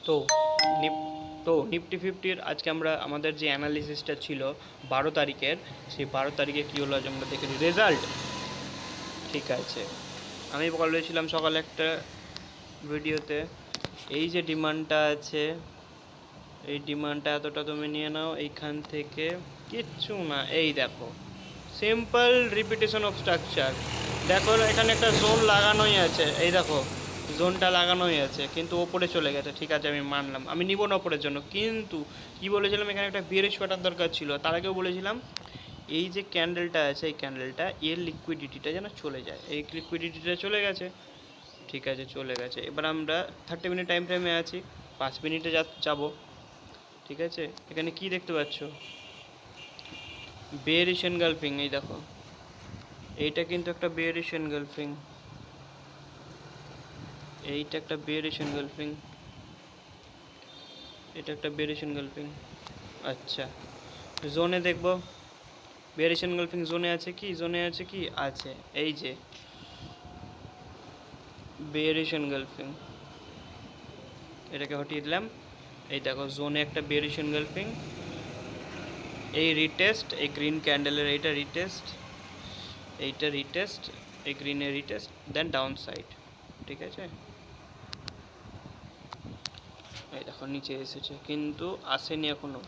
তো নিপ নিফটি ফিফটির আজকে আমরা আমাদের যে অ্যানালিসিসটা ছিল 12 তারিখের, সেই 12 তারিখে কী হলো আজ আমরা দেখে নিই রেজাল্ট। ঠিক আছে, আমি বলেছিলাম সকালে একটা ভিডিওতে, এই যে ডিমান্ডটা আছে, এই ডিমান্ডটা এতটা তুমি নিয়ে নাও, এইখান থেকে কিচ্ছু না, এই দেখো সিম্পল রিপিটেশন অফ স্ট্রাকচার। দেখো এখানে একটা জোন লাগানোই আছে, এই দেখো জোনটা লাগানোই আছে, কিন্তু ওপরে চলে গেছে। ঠিক আছে, আমি মানলাম, আমি নিব না ওপরের জন্য, কিন্তু কি বলেছিলাম, এখানে একটা বিয়ারিশ প্যাটার্ন দরকার ছিল। তার আগেও বলেছিলাম এই যে ক্যান্ডেলটা আছে, এই ক্যান্ডেলটা এর লিকুইডিটিটা যেন চলে যায়, এই লিকুইডিটিটা চলে গেছে। ঠিক আছে, চলে গেছে। এবার আমরা 30 মিনিট টাইম ফ্রেমে আছি, 5 মিনিটে যাবো। ঠিক আছে, এখানে কি দেখতে পাচ্ছ, বেয়ারিশ এনগালফিং, এই দেখো এইটা কিন্তু একটা বেয়ারিশ এনগালফিং, এইটা একটা বেয়ারিশ এনগালফিং, এটা একটা বেয়ারিশ এনগালফিং। আচ্ছা, জোনে দেখবো বেয়ারিশ এনগালফিং জোনে আছে কি, জোনে আছে কি, আছে, এই যে বেয়ারিশ এনগালফিং, এটাকে হটিয়ে দিলাম। এই দেখো জোনে একটা বেয়ারিশ এনগালফিং, এই রিটেস্ট, এই গ্রিন ক্যান্ডেলের এইটা রিটেস্ট, এইটা রিটেস্ট, এই গ্রিনের রিটেস্ট, দেন ডাউন সাইড। ঠিক আছে, এই দেখো নিচে এসেছে কিন্তু আসেনি এখনো।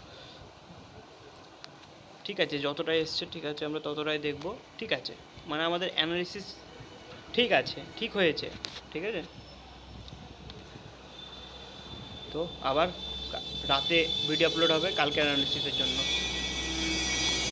ঠিক আছে, যতটাই এসছে ঠিক আছে, আমরা ততটাই দেখবো। ঠিক আছে, মানে আমাদের অ্যানালিসিস ঠিক আছে, ঠিক হয়েছে। ঠিক আছে, তো আবার রাতে ভিডিও আপলোড হবে কালকে অ্যানালিসিসের জন্য।